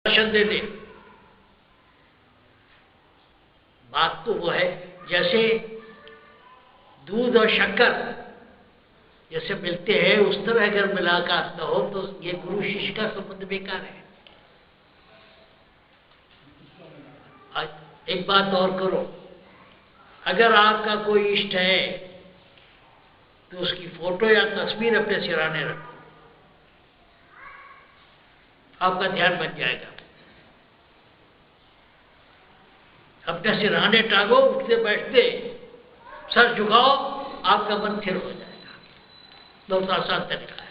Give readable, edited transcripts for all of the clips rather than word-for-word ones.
दर्शन दे दे। बात तो वो है जैसे दूध और शक्कर जैसे मिलते हैं उस तरह अगर मुलाकात न हो तो ये गुरु शिष्य का संबंध बेकार है। एक बात और करो, अगर आपका कोई इष्ट है तो उसकी फोटो या तस्वीर अपने सिरहाने रखो, आपका ध्यान बन जाएगा। अपने सिरहाने टांगो, उठते बैठते सर झुकाओ, आपका मन स्थिर हो जाएगा। बहुत आसान तरीका है।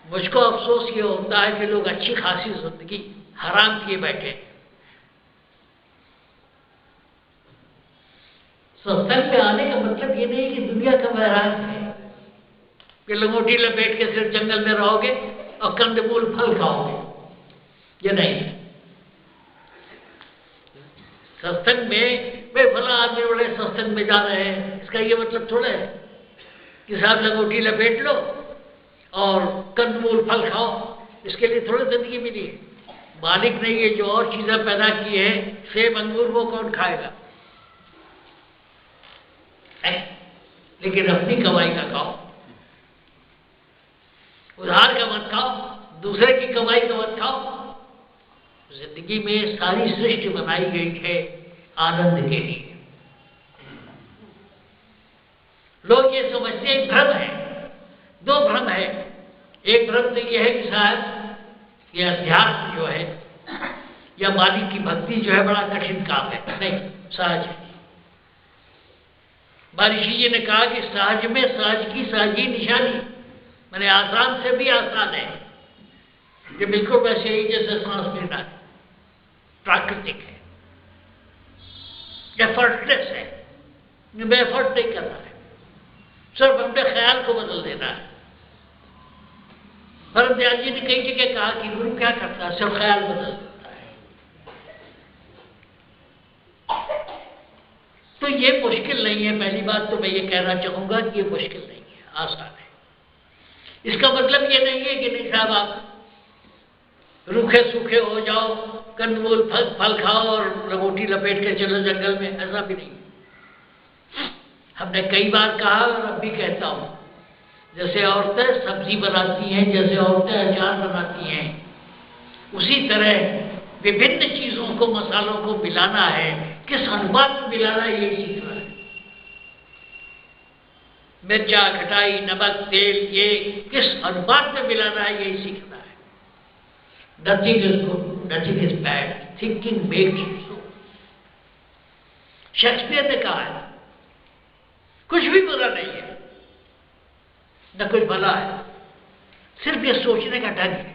मुझको अफसोस ये होता है कि लोग अच्छी खासी जिंदगी हराम किए बैठे। सत्संग में आने का मतलब ये नहीं कि दुनिया का वैराग है कि लंगोटी लपेट के सिर्फ जंगल में रहोगे और कंदमूल फल खाओगे, ये नहीं। सत्संग में वे फला आदमी बड़े सत्संग में जा रहे हैं, इसका ये मतलब थोड़ा है कि साहब लंगोटी लपेट लो और कंदमूल फल खाओ। इसके लिए थोड़ी जिंदगी मिली है। मालिक ने ये जो और चीजें पैदा की है, सेब अंगूर, वो कौन खाएगा? लेकिन अपनी कमाई का खाओ, उधार का मत खाओ, दूसरे की कमाई का मत खाओ। जिंदगी में सारी सृष्टि बनाई गई है आनंद के लिए। लोग ये समझते हैं भ्रम है, दो भ्रम है। एक भ्रम तो यह है कि शायद यह अध्यात्म जो है या मालिक की भक्ति जो है बड़ा कठिन काम है। नहीं, सहज है। महर्षि जी ने कहा कि सहज में सहज की सहजी निशानी, मैंने आसान से भी आसान है, कि बिल्कुल वैसे ही जैसे सांस लेना है, प्राकृतिक है, एफर्टलेस है, एफर्ट नहीं करना है, सिर्फ अपने ख्याल को बदल देना है। परमदयाल जी ने कई जगह कहा कि गुरु क्या करता है, सिर्फ ख्याल बदल देता है। तो ये मुश्किल नहीं है। पहली बात तो मैं ये कहना चाहूंगा कि ये मुश्किल नहीं है, आसान है। इसका मतलब ये नहीं है कि नहीं साहब आप रूखे सूखे हो जाओ, कंदमूल फल खाओ और लंगोटी लपेट के चलो जंगल में, ऐसा भी नहीं। हमने कई बार कहा और अब भी कहता हूं, जैसे औरतें सब्जी बनाती हैं, जैसे औरतें अचार बनाती हैं, उसी तरह विभिन्न चीजों को, मसालों को मिलाना है, किस अनुपात में मिलाना है यही सीखना है। मिर्चा, खटाई, नमक, तेल, ये किस अनुपात में मिलाना है यही सीखना है। Nothing is good, nothing is bad. Thinking makes you so. Shakespeare ने कहा है कुछ भी बुरा नहीं है, न कुछ भला है, सिर्फ ये सोचने का ढंग है।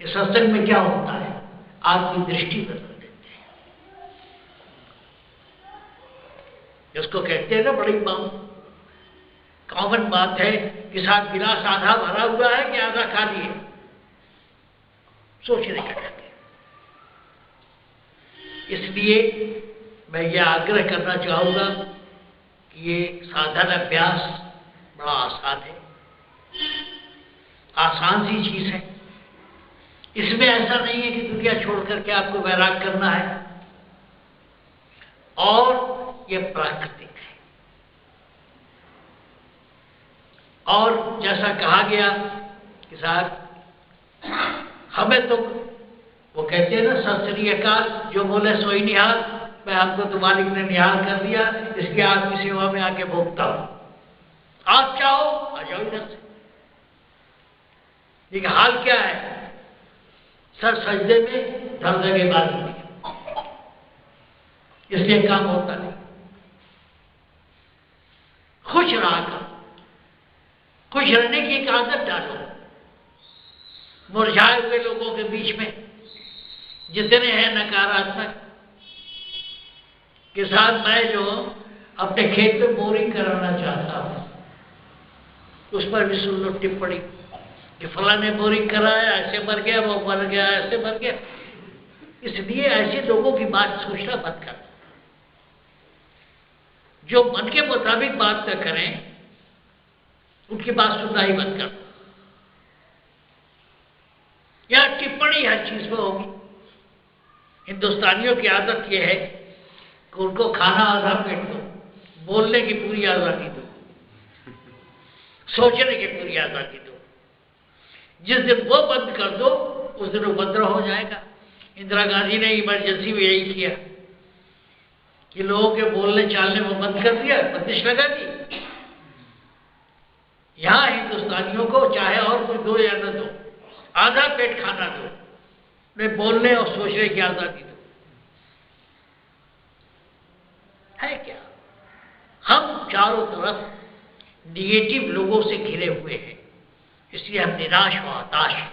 इस सत्संग में क्या होता है, आपकी दृष्टि बदल देते हैं। जिसको कहते हैं ना बड़ी कॉमन बात है कि साथ गिलास आधा भरा हुआ है कि आधा खाली है, सोचने का ढंग है। इसलिए मैं यह आग्रह करना चाहूंगा कि ये साधन अभ्यास बड़ा आसान है, आसान सी चीज है। इसमें ऐसा नहीं है कि दुनिया छोड़ करके आपको वैराग करना है, और ये प्राकृतिक है। और जैसा कहा गया कि साहब हमें तो वो कहते हैं ना, सत श्री अकाल, जो बोले सोई निहाल, मैं आपको तो मालिक ने निहाल कर दिया, इसलिए आपकी सेवा में आके भोगता हूं। आप चाहो आ जाओ इधर से। लेकिन हाल क्या है, सर सजदे में धर लगे बात नहीं, इसलिए काम होता नहीं। खुश रहा करो, खुश रहने की एक आदत डालो। मुरझाए हुए लोगों के बीच में जितने हैं नकारात्मक के साथ, मैं जो अपने खेत में बोरिंग कराना चाहता हूं, उस पर भी सुन लो टिप्पणी कि फलाने बोरिंग कराया, ऐसे मर गया, वो मर गया, ऐसे मर गया। इसलिए ऐसे लोगों की बात सोचना मत कर। जो मन के मुताबिक बात न करें, उनकी बात सुनना ही मत कर। चीज में होगी। हिंदुस्तानियों की आदत यह है कि उनको खाना आधा पेट दो, बोलने की पूरी आज़ादी दो, सोचने की पूरी आज़ादी दो। जिस दिन वो बंद कर दो उस दिन उपद्रव हो जाएगा। इंदिरा गांधी ने इमरजेंसी में यही किया कि लोगों के बोलने चालने में बंद कर दिया, बंदिश लगा दी। यहां हिंदुस्तानियों को चाहे और कुछ दो या न दो, आधा पेट खाना दो, उन्हें बोलने और सोचने की आज़ादी दो। है क्या? हम चारों तरफ निगेटिव लोगों से घिरे हुए हैं, इसलिए हम निराश व हताश हैं।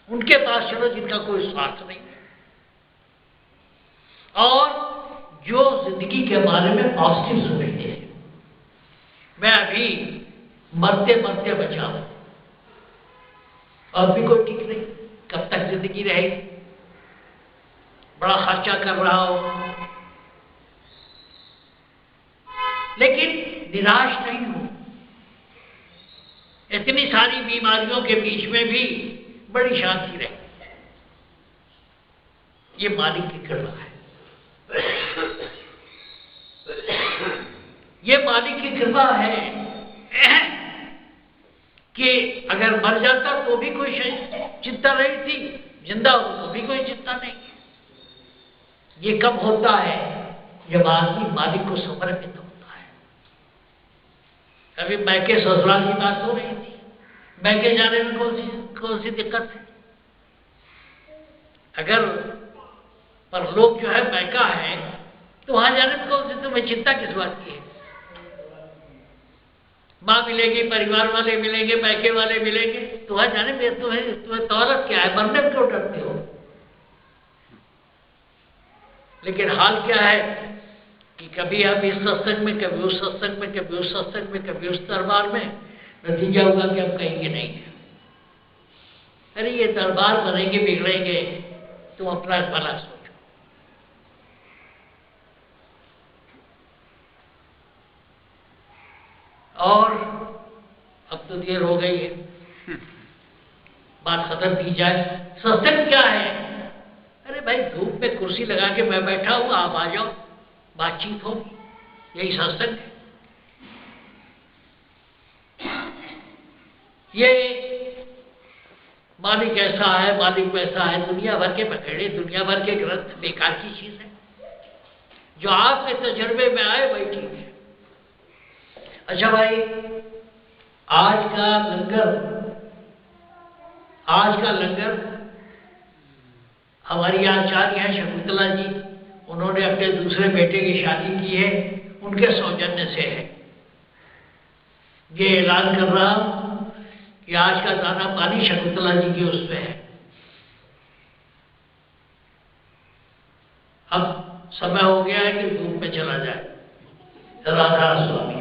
उनके पास चलो जिनका कोई स्वार्थ नहीं है और जो जिंदगी के बारे में पॉजिटिव सोचते हैं। मैं अभी मरते मरते बचा हूं और भी कोई ठीक नहीं, कब तक जिंदगी रहेगी, बड़ा खर्चा कर रहा हो, लेकिन निराश नहीं हूं। इतनी सारी बीमारियों के बीच में भी बड़ी शांति रही। ये मालिक की कृपा है, ये मालिक की कृपा है कि अगर मर जाता तो भी कोई चिंता नहीं थी, जिंदा हो तो भी कोई चिंता नहीं। ये कब होता है? जब आदमी मालिक को समर्पित होता है। अभी मैके ससुराल की बात हो रही थी, मैके जाने में कौन सी दिक्कत है? अगर परलोक जो है मैका है तो वहां जाने में कौन सी तुम्हें चिंता किस बात की है? माँ मिलेगी, परिवार वाले मिलेंगे, मैके वाले मिलेंगे, तो वहां जाने में तुम्हें तौरत क्या है? मरने में क्यों डरते हो? लेकिन हाल क्या है कि कभी हम इस सत्संग में, कभी उस सत्संग में, कभी उस सत्संग में, कभी उस दरबार में, नतीजा होगा कि हम कहेंगे नहीं है, अरे ये दरबार बनेंगे बिगड़ेंगे, तुम अपना भला सोचो। और अब तो देर हो गई है, बात खत्म की जाए। सत्संग क्या है? अरे भाई धूप में कुर्सी लगा के मैं बैठा हूं, आप आ जाओ, बातचीत हो, यही सत्संग है। ये मालिक ऐसा है, मालिक वैसा है, दुनिया भर के पखेड़े, दुनिया भर के ग्रंथ बेकार की चीज है। जो आपके तजर्बे में आए वही ठीक है। अच्छा भाई, आज का लंगर हमारी आचार्य हैं शकुंतला जी, उन्होंने अपने दूसरे बेटे की शादी की है, उनके सौजन्य से है। ये ऐलान कर रहा हूं कि आज का दाना पानी शकुंतला जी के उसमें है। अब समय हो गया है कि धूप में चला जाए। राधा स्वामी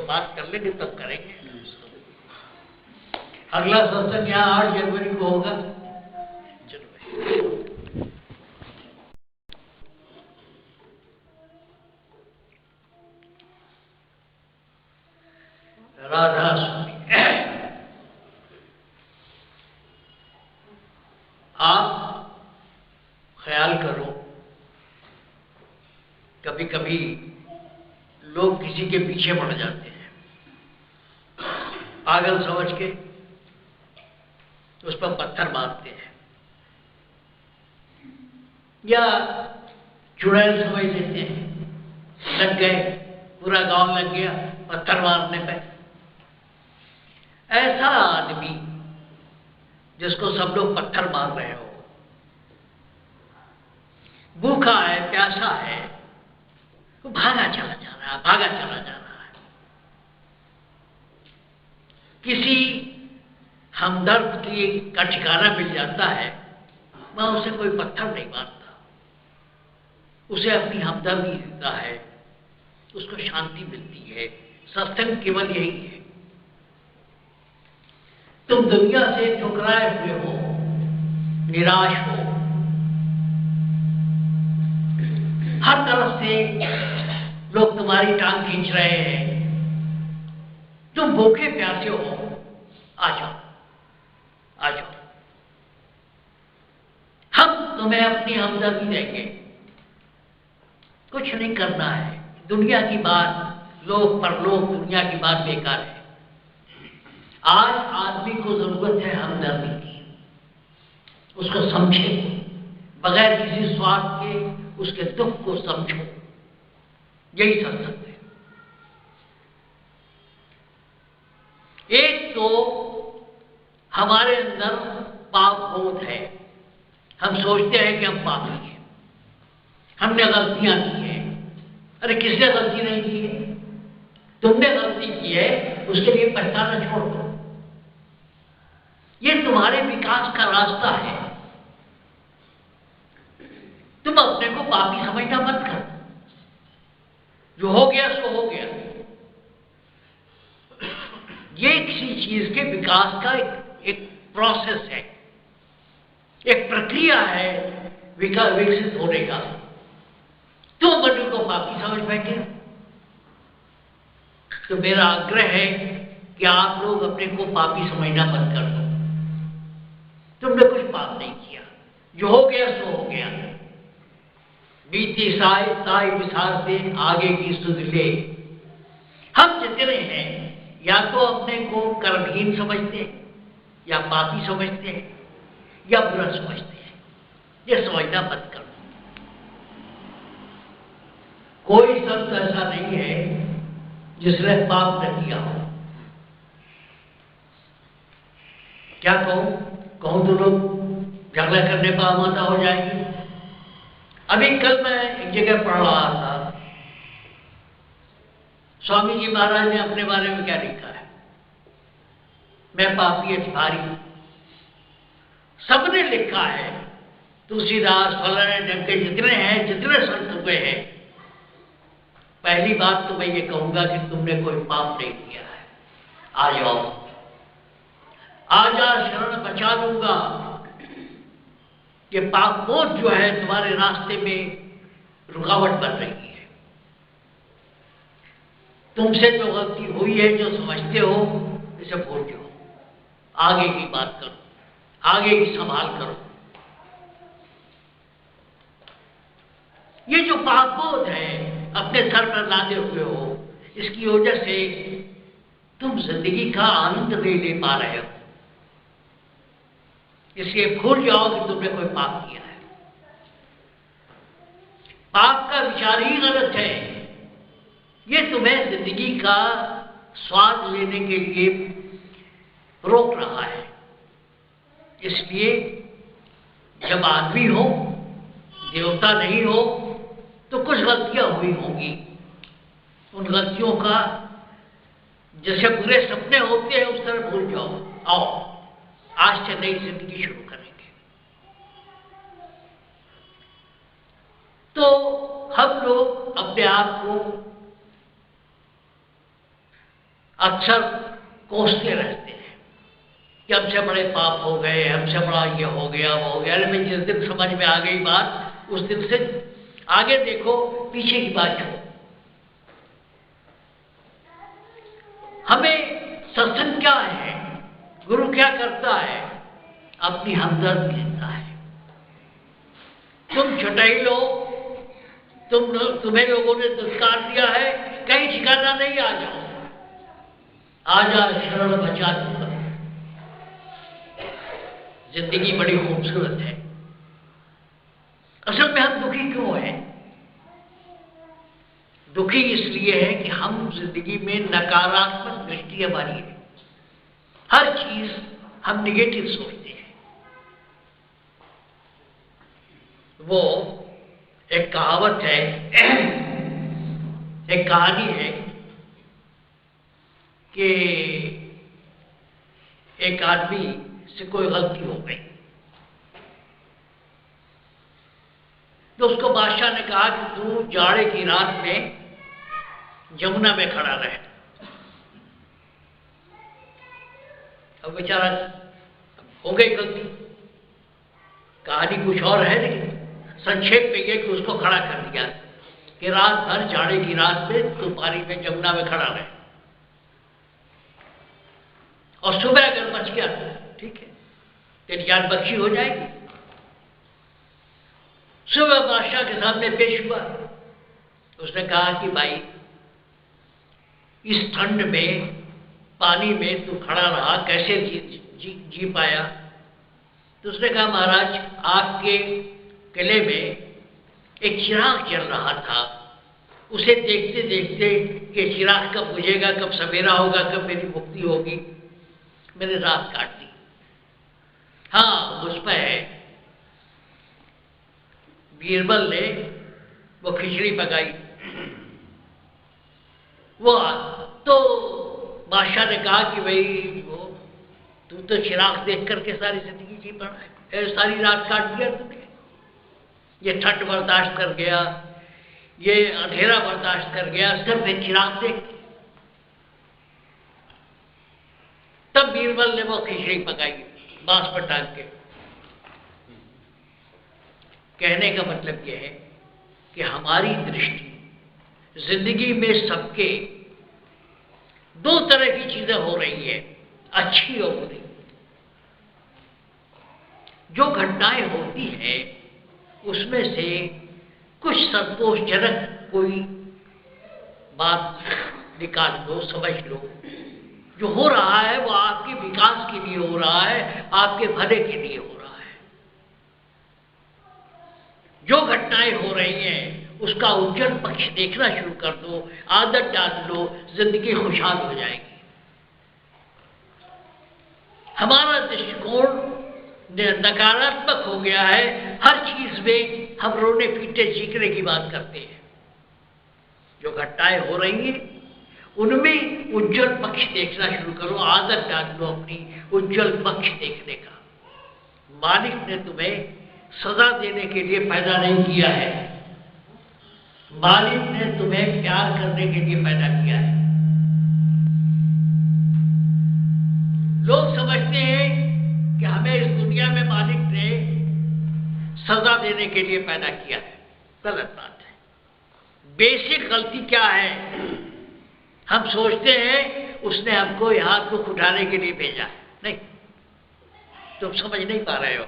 बात कर लेंगे तब करेंगे। अगला सत्संग यहाँ 8 जनवरी को होगा। राधा स्वामी, आप ख्याल करो, कभी कभी लोग किसी के पीछे पड़ जाते हैं, पागल समझ के उस पर पत्थर मारते हैं, या चुड़ैल समझ लेते हैं, लग गए, पूरा गांव लग गया पत्थर मारने पे। ऐसा आदमी जिसको सब लोग पत्थर मार रहे हो, भूखा है, प्यासा है, वो भागा चला जा रहा है, भागा चला जा रहा है। किसी हमदर्द की का ठिकाना मिल जाता है, वह उसे कोई पत्थर नहीं मारता, उसे अपनी हमदर्दी देता है, उसको शांति मिलती है। सत्संग केवल यही है। तुम दुनिया से ठुकराए हुए हो, निराश हो, हर तरफ से लोग तुम्हारी टांग खींच रहे हैं, तुम भूखे प्यासे हो, आ जाओ आ जाओ, हम तुम्हें अपनी हमदर्दी देंगे। कुछ नहीं करना है, दुनिया की बात, लोक परलोक, दुनिया की बात बेकार है। आज आदमी को जरूरत है हमदर्दी की, उसको समझे, बगैर किसी स्वार्थ के उसके दुख को समझो, यही सत्संग है। एक तो हमारे अंदर पाप बोध है, हम सोचते हैं कि हम पापी हैं, हमने गलतियां की हैं। अरे किसने गलती नहीं की है? तुमने गलती की है, उसके लिए पछताना छोड़ दो। ये तुम्हारे विकास का रास्ता है। तुम अपने को पापी समझना मत कर, जो हो गया सो हो गया। ये किसी चीज के विकास का एक प्रोसेस है, एक प्रक्रिया है विकसित होने का। तुम अपने को पापी समझ बैठे हो। तो मेरा आग्रह है कि आप लोग अपने को पापी समझना बंद कर दो। तुमने कुछ पाप नहीं किया, जो हो गया सो हो गया। बीती साई विसार से आगे की सुध ले। हम जितने हैं या तो अपने को कर्महीन समझते हैं, या पापी समझते हैं, या बुरा समझते हैं। ये समझना बंद कर दो। कोई शब्द ऐसा नहीं है जिसने पाप न किया हो। क्या कहूं तो लोग झगड़ा करने पर आमादा हो जाएंगे। अभी कल मैं एक जगह पढ़ रहा था, स्वामी जी महाराज ने अपने बारे में क्या लिखा है, मैं पापी अधिकारी। सबने लिखा है, तुलसीदास फलाने ढंग के जितने हैं, जितने संत हुए हैं। पहली बात तो मैं ये कहूंगा कि तुमने कोई पाप नहीं किया है। आ जाओ, आजा शरण बचा दूंगा। ये पाप बोझ जो है तुम्हारे रास्ते में रुकावट बन रही है। तुमसे जो गलती हुई है, जो समझते हो, इसे भूल जाओ। आगे की बात करो, आगे की संभाल करो। ये जो पाप बोध है अपने सर पर लादे हुए हो, इसकी वजह से तुम जिंदगी का आनंद नहीं ले पा रहे हो। इसलिए भूल जाओ कि तुमने कोई पाप किया है। पाप का विचार ही गलत है। ये तुम्हें जिंदगी का स्वाद लेने के लिए रोक रहा है। इसलिए जब आदमी हो, देवता नहीं हो, तो कुछ गलतियां हुई होंगी। उन गलतियों का जैसे बुरे सपने होते हैं उस तरह भूल जाओ। आओ, आज से नई जिंदगी शुरू करेंगे। तो हम लोग अपने आप को अक्सर कोसते रहते हैं कि हमसे बड़े पाप हो गए, हमसे बड़ा ये हो गया, वो हो गया। लेकिन जिस दिन समझ में आ गई बात, उस दिन से आगे देखो, पीछे की बात छोड़ो। हमें सत्संग क्या है, गुरु क्या करता है? अपनी हमदर्द लेता है। तुम छटाई लो, तुम्हें लोगों ने दुष्कार दिया है, कहीं ठिकाना नहीं। आ जाओ, आजा शरण बचा दूंगा। जिंदगी बड़ी खूबसूरत है। असल में हम दुखी क्यों हैं? दुखी इसलिए है कि हम जिंदगी में नकारात्मक दृष्टि हमारी है। हर चीज हम निगेटिव सोचते हैं। वो एक कहावत है, एक कहानी है कि एक आदमी से कोई गलती हो गई, तो उसको बादशाह ने कहा कि तू जाड़े की रात में जमुना में खड़ा रहे। अब बेचारा हो गई गलती। कहानी कुछ और है, लेकिन संक्षेप में यह कि उसको खड़ा कर दिया कि रात भर जाड़े की रात में तुम पानी में जमुना में खड़ा रहे और सुबह अगर बच गया तो ठीक है, तेरी जान बख्शी हो जाएगी। सुबह बादशाह के सामने पेश हुआ, उसने कहा कि भाई इस ठंड में पानी में तू खड़ा रहा, कैसे जी पाया? तो उसने कहा महाराज, आपके किले में एक चिराग जल रहा था, उसे देखते देखते कि चिराग कब बुझेगा, कब सवेरा होगा, कब मेरी मुक्ति होगी, मैंने रात काट दी। हाँ, मुझ पर है। बीरबल ने वो खिचड़ी पकाई, वो तो बादशाह ने कहा कि भाई वो तू तो चिराग देख करके सारी जिंदगी जी पड़ा है, सारी रात काट दिया तुमने, ये ठंड बर्दाश्त कर गया, ये अंधेरा बर्दाश्त कर गया, सिर्फ एक चिराग देख। तब बीरबल ने वो खिचड़ी पकाई बांस पर टांग के। कहने का मतलब यह है कि हमारी दृष्टि जिंदगी में सबके दो तरह की चीजें हो रही है, अच्छी और बुरी। जो घटनाएं होती हैं उसमें से कुछ संतोषजनक कोई बात निकाल लो, समझ लो। जो हो रहा है वो आपके विकास के लिए हो रहा है, आपके भले के लिए हो रहा है। जो घटनाएं हो रही हैं उसका उज्जवल पक्ष देखना शुरू कर दो, आदत डाल लो, जिंदगी खुशहाल हो जाएगी। हमारा दृष्टिकोण नकारात्मक हो गया है, हर चीज में हम रोने पीटे चीखने की बात करते हैं। जो घटनाएं हो रही हैं उनमें उज्जवल पक्ष देखना शुरू करो, आदत डाल लो अपनी उज्जवल पक्ष देखने का। मालिक ने तुम्हें सजा देने के लिए पैदा नहीं किया है, मालिक ने तुम्हें प्यार करने के लिए पैदा किया है। लोग समझते हैं कि हमें इस दुनिया में मालिक ने सजा देने के लिए पैदा किया है। गलत बात है। बेसिक गलती क्या है? हम सोचते हैं उसने हमको यहां दुख उठाने के लिए भेजा है। नहीं, तुम समझ नहीं पा रहे हो।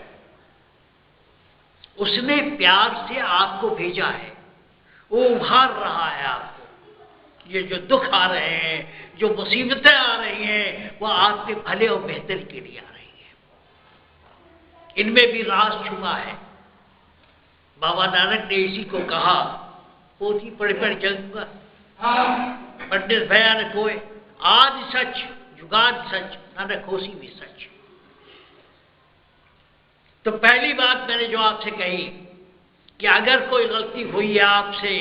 उसने प्यार से आपको भेजा है, वो उभार रहा है आपको। ये जो दुख आ रहे हैं, जो मुसीबतें आ रही हैं, वो आपके भले और बेहतर के लिए आ रही है। इनमें भी राज छुपा है। बाबा नानक ने इसी को कहा, पोथी पढ़ पढ़ चलूंगा, पंडित भैया ने कोई आज सच जुगाद सच, नानक होसी भी सच। तो पहली बात मैंने जो आपसे कही कि अगर कोई गलती हुई है आपसे,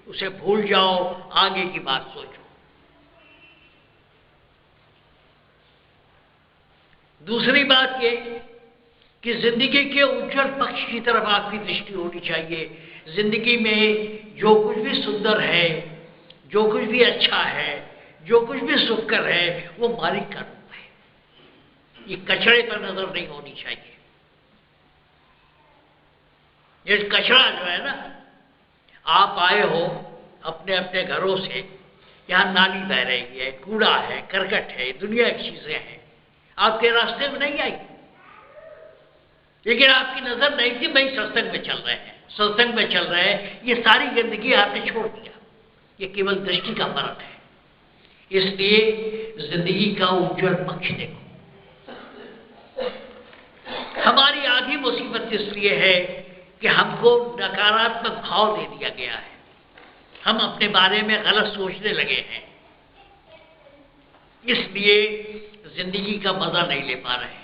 उसे भूल जाओ, आगे की बात सोचो। दूसरी बात ये कि जिंदगी के उज्जवल पक्ष की तरफ आपकी दृष्टि होनी चाहिए। जिंदगी में जो कुछ भी सुंदर है, जो कुछ भी अच्छा है, जो कुछ भी सुखकर है, वो मालिक का रूप है। ये कचरे पर नजर नहीं होनी चाहिए। ये कचरा जो है ना, आप आए हो अपने अपने घरों से, यहाँ नाली बह रही है, कूड़ा है, करकट है, दुनिया की चीजें हैं, आपके रास्ते में नहीं आई, लेकिन आपकी नजर नहीं थी। भाई सत्संग में चल रहे हैं, सत्संग में चल रहे हैं, ये सारी गंदगी आपने छोड़ दिया। ये केवल दृष्टि का फर्क है। इसलिए जिंदगी का उज्जवल पक्ष देखो। हमारी आधी मुसीबत इसलिए है कि हमको नकारात्मक भाव दे दिया गया है। हम अपने बारे में गलत सोचने लगे हैं, इसलिए जिंदगी का मजा नहीं ले पा रहे हैं।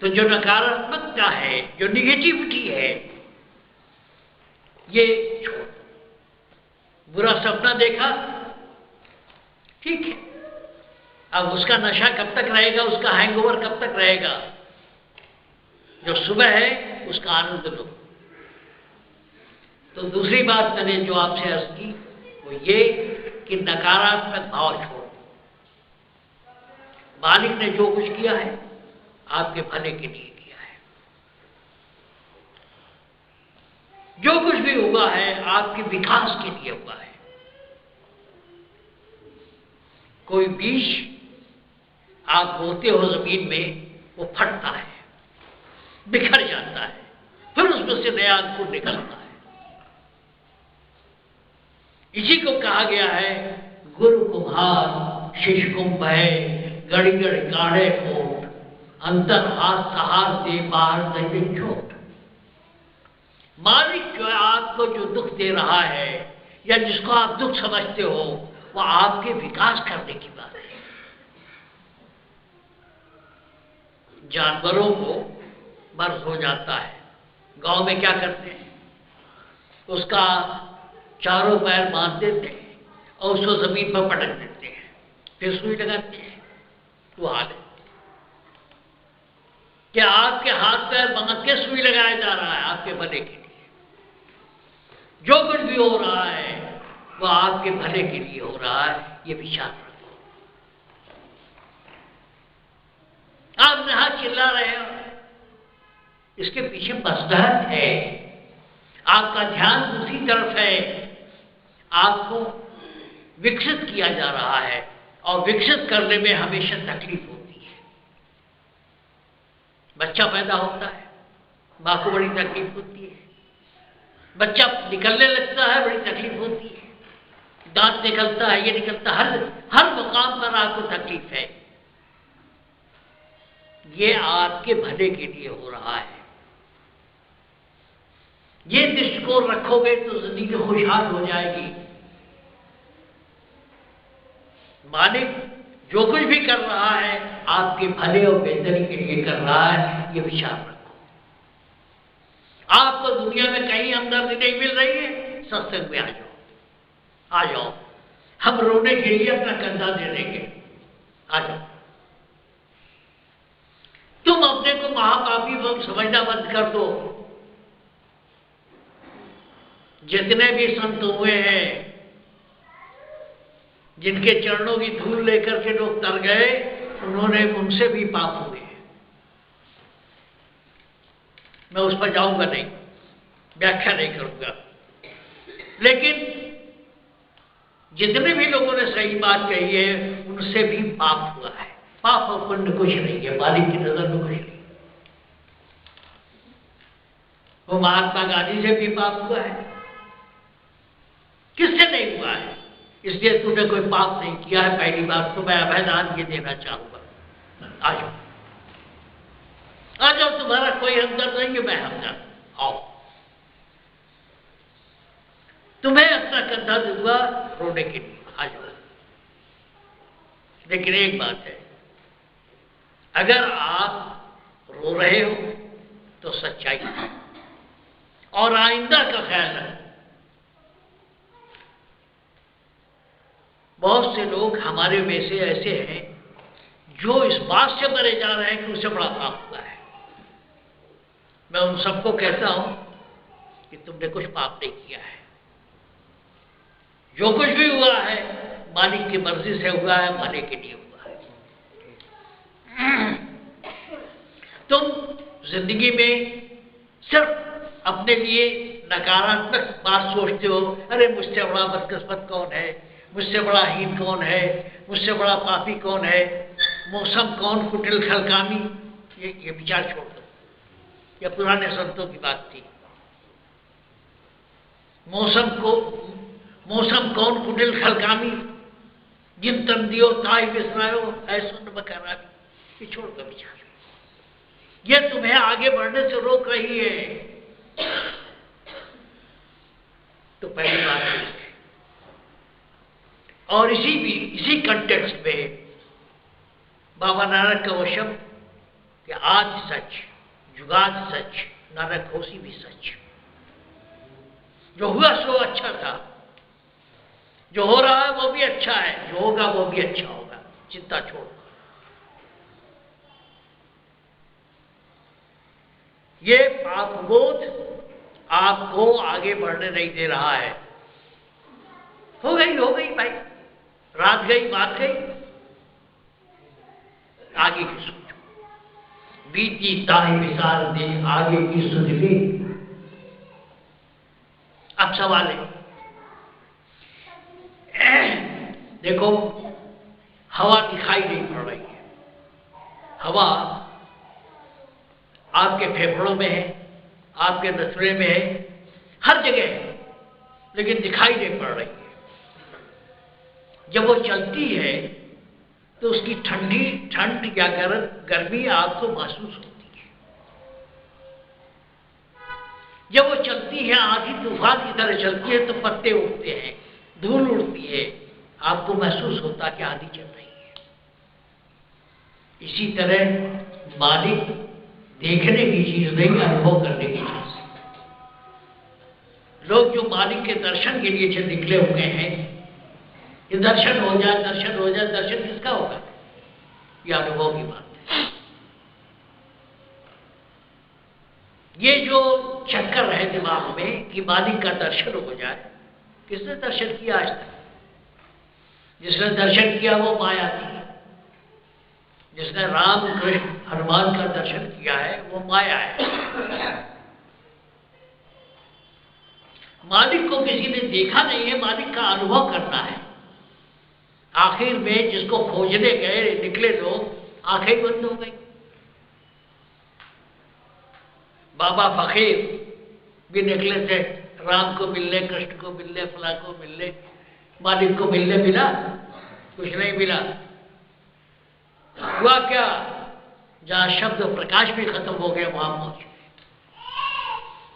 तो जो नकारात्मकता है, जो निगेटिविटी है, ये छोड़। बुरा सपना देखा, ठीक है, अब उसका नशा कब तक रहेगा, उसका हैंगओवर कब तक रहेगा? जो सुबह है उसका आनंद लो। तो दूसरी बात मैंने जो आपसे अर्ज की वो ये कि नकारात्मक भाव छोड़ो। मालिक ने जो कुछ किया है आपके भले के लिए किया है। जो कुछ भी हुआ है आपके विकास के लिए हुआ है। कोई बीज आप बोते हो जमीन में, वो फटता है, बिखर जाता है, फिर उसमें से नया अंकुर निकलता है। इसी को कहा गया है गुरु कुम्हार शिष्य कुंभ है, गड़ी गड़ी गाढ़े कोट, अंतर हाथ सहार दे बाहर दे छोट। मालिक जो है आपको जो दुख दे रहा है या जिसको आप दुख समझते हो, वह आपके विकास करने की बात है। जानवरों को मर्ज हो जाता है, गांव में क्या करते हैं, उसका चारों पैर बांध देते हैं और उसको जमीन पर पटक देते हैं, फिर सुई लगाते हैं। तो हाल है क्या आपके हाथ पैर बांध के सुई लगाया जा रहा है आपके भले के लिए। जो कुछ भी हो रहा है वह आपके भले के लिए हो रहा है, ये विचार रखो। आप यहाँ चिल्ला रहे हो, इसके पीछे मसलहत है, आपका ध्यान दूसरी तरफ है। आपको विकसित किया जा रहा है और विकसित करने में हमेशा तकलीफ होती है। बच्चा पैदा होता है, माँ को बड़ी तकलीफ होती है, बच्चा निकलने लगता है, बड़ी तकलीफ होती है, दांत निकलता है, ये निकलता है, हर मुकाम पर आपको तकलीफ है। ये आपके भले के लिए हो रहा है। ये दृष्टिकोण रखोगे तो जिंदगी खुशहाल हो जाएगी। मालिक जो कुछ भी कर रहा है आपके भले और बेहतरी के लिए कर रहा है, ये विचार रखो। आपको दुनिया में कहीं हमदर्दी नहीं मिल रही है, सत्संग में आ जाओ, आ जाओ, हम रोने के लिए अपना कंधा दे देंगे, आ जाओ। तुम अपने को महापापी समझना बंद कर दो। जितने भी संत हुए हैं, जिनके चरणों की धूल लेकर के लोग तर गए, उन्होंने उनसे भी पाप हुए। मैं उस पर जाऊंगा नहीं, व्याख्या नहीं करूंगा, लेकिन जितने भी लोगों ने सही बात कही है उनसे भी पाप हुआ है। पाप और पुण्य कुछ नहीं है, मालिक की नजर में कुछ नहीं। वो महात्मा गांधी से भी पाप हुआ है, किससे नहीं हुआ है? इसलिए तूने कोई पाप नहीं किया है। पहली बात तो मैं अभयदान ये देना चाहूंगा, आ जाओ, आ जाओ, तुम्हारा कोई हमदर्द नहीं है, मैं हमदर्द, आओ, तुम्हें अपना कंधा दूंगा रोने के लिए, आ जाओ। लेकिन एक बात है, अगर आप रो रहे हो तो सच्चाई है और आइंदा का ख्याल रखें। बहुत से लोग हमारे में से ऐसे हैं जो इस बात से मरे जा रहे हैं कि उनसे बड़ा पाप हुआ है। मैं उन सबको कहता हूं कि तुमने कुछ पाप नहीं किया है। जो कुछ भी हुआ है मालिक की मर्जी से हुआ है, मालिक के लिए हुआ है। तुम जिंदगी में सिर्फ अपने लिए नकारात्मक बात सोचते हो, अरे मुझसे बड़ा बदकिस्मत कौन है, मुझसे बड़ा हीन कौन है, मुझसे बड़ा पापी कौन है, मौसम कौन कुटिल खलकामी। ये विचार छोड़ दो, ये पुराने संतों की बात थी। मौसम कौन कुटिल खलकामी, जिन तन दियो ताई बिसरायो ऐसो न बकरामी। ये छोड़ दो विचार, ये तुम्हें आगे बढ़ने से रोक रही है। तो पहली बात है, और इसी कंटेक्स्ट में बाबा नानक का वो शब्द कि आज सच जुगाद सच नानक होशी भी सच। जो हुआ सो अच्छा था, जो हो रहा है वो भी अच्छा है, जो होगा वो भी अच्छा होगा, चिंता छोड़। ये पाप बोध आपको आगे बढ़ने नहीं दे रहा है। हो गई भाई, रात गई बात गई, आगे की सोचो। बीती ताही विसार दे आगे की सुध ली। आप संभालें। देखो, हवा दिखाई नहीं पड़ रही है, हवा आपके फेफड़ों में है, आपके नथुने में है, हर जगह है, लेकिन दिखाई नहीं पड़ रही है। जब वो चलती है तो उसकी ठंड या गर्मी आपको महसूस होती है। जब वो चलती है, आंधी तूफान की तरह चलती है, तो पत्ते उड़ते हैं, धूल उड़ती है, आपको महसूस होता है कि आंधी चल रही है। इसी तरह मालिक देखने की चीज नहीं, अनुभव करने की चीज। लोग जो मालिक के दर्शन के लिए निकले हुए हैं, ये दर्शन हो जाए, दर्शन हो जाए, दर्शन किसका होगा? ये अनुभव की बात है। ये जो चक्कर है दिमाग में कि मालिक का दर्शन हो जाए, किसने दर्शन किया आज तक? जिसने दर्शन किया वो माया थी। जिसने राम कृष्ण हनुमान का दर्शन किया है वो माया है। मालिक को किसी ने देखा नहीं है, मालिक का अनुभव करना है। आखिर में जिसको खोजने गए निकले लोग, आंखें बंद हो गई। बाबा फकीर भी निकले थे राम को मिलने, कृष्ण को मिलने, फला को मिलने, मालिक को मिलने मिला? कुछ नहीं मिला। हुआ क्या? जहां शब्द प्रकाश भी खत्म हो गया वहां पहुंचे।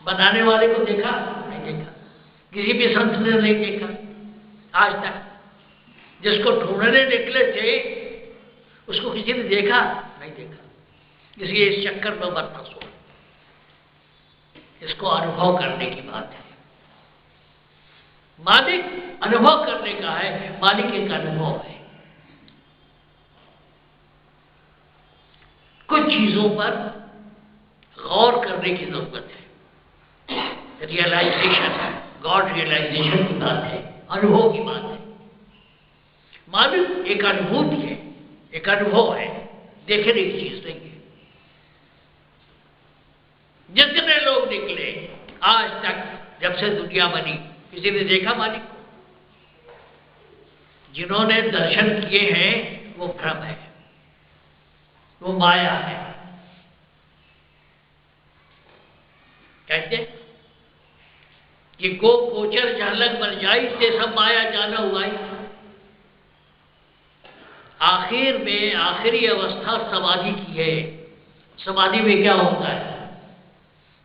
बनाने वाले को देखा? नहीं देखा। किसी भी संत ने नहीं देखा आज तक। जिसको ढूंढने निकले थे उसको किसी ने देखा? नहीं देखा। इसलिए इस चक्कर में मत फंसो। इसको अनुभव करने की बात है। मालिक अनुभव करने का है, मालिक एक अनुभव है। कुछ चीजों पर गौर करने की जरूरत है। रियलाइजेशन, गॉड रियलाइजेशन की बात है, अनुभव की बात है। मालिक एक अनुभूति है, एक अनुभव है, देखने की चीज नहीं है। जितने लोग निकले आज तक, जब से दुनिया बनी, किसी ने देखा मालिक को? जिन्होंने दर्शन किए हैं वो भ्रम है, वो माया है। कहते कि गो गोचर झालक बन जाई, ते सब माया जाना हुआ ही। आखिर में आखिरी अवस्था समाधि की है। समाधि में क्या होता है?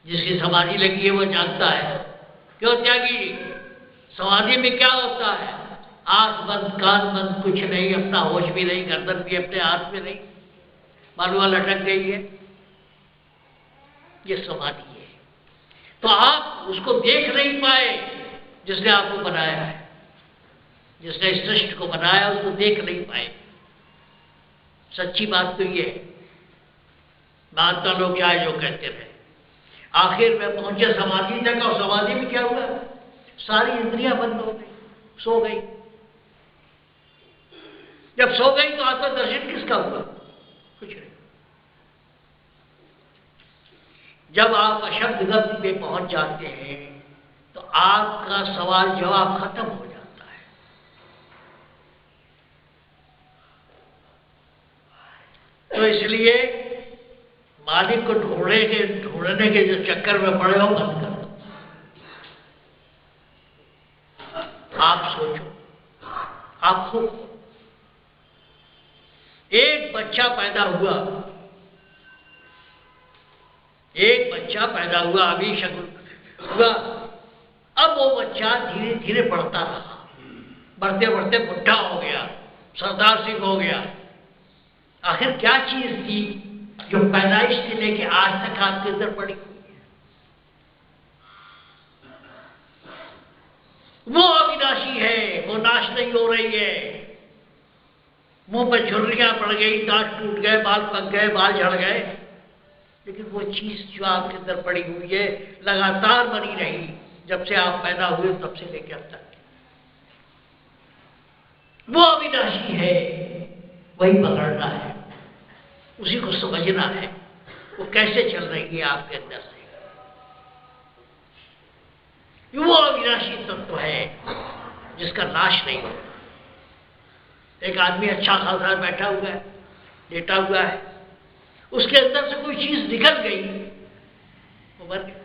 जिसकी समाधि लगी है वो जानता है। क्यों त्यागी? समाधि में क्या होता है? आंख बंद, कान बंद, कुछ नहीं, अपना होश भी नहीं, गर्दन भी अपने हाथ में नहीं, मालूम लटक गई है। ये समाधि है। तो आप उसको देख नहीं पाए जिसने आपको बनाया है। जिसने सृष्टि को बनाया उसको देख नहीं पाए। सच्ची बात तो ये है। महात्मा लोग क्या है जो कहते रहे, आखिर में पहुंचे समाधि तक, और समाधि में क्या हुआ? सारी इंद्रियां बंद हो गई, सो गई। जब सो गई तो आपका दर्शन किसका हुआ? कुछ नहीं। जब आप अशब्द गति पे पहुंच जाते हैं तो आपका सवाल जवाब खत्म हो जाता है। तो इसलिए मालिक को ढूंढने के जो चक्कर में पड़े हो, बंद करो। आप सोचो, आप खुद। एक बच्चा पैदा हुआ, अभी शकुन हुआ। अब वो बच्चा धीरे धीरे बढ़ता रहा, बढ़ते बढ़ते बुढ़ा हो गया, सरदार सिंह हो गया। आखिर क्या चीज थी जो पैदाइश से लेके आज तक आपके अंदर पड़ी हुई है? वो अविनाशी है, वो नाश नहीं हो रही है। मुंह पर झुर्रियां पड़ गई, दांत टूट गए, बाल पक गए, बाल झड़ गए, लेकिन वो चीज जो आपके अंदर पड़ी हुई है लगातार बनी रही, जब से आप पैदा हुए तब से लेकर अब तक। वो अविनाशी है, वही पकड़ना है, उसी को समझना है, वो कैसे चल रही है आपके अंदर से। वो अविनाशी तत्व है जिसका नाश नहीं होता। एक आदमी अच्छा खासा बैठा हुआ है, लेटा हुआ है, उसके अंदर से कोई चीज निकल गई, वो मर गया।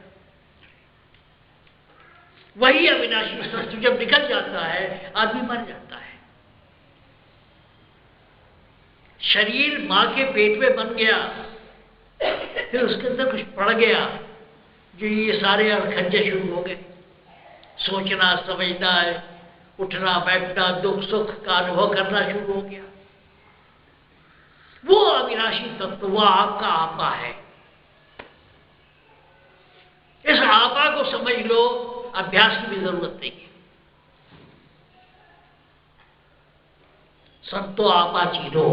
वही अविनाशी तत्व जब निकल जाता है आदमी मर जाता है। शरीर मां के पेट में बन गया, फिर उसके अंदर कुछ पड़ गया, जो ये सारे अड़खंजे शुरू हो गए। सोचना, समझना है, उठना बैठना, दुख सुख का अनुभव करना शुरू हो गया। वो अविनाशी तत्व, वो आपका आपा है। इस आपा को समझ लो, अभ्यास की भी जरूरत नहीं है। संतो आपा चीरो।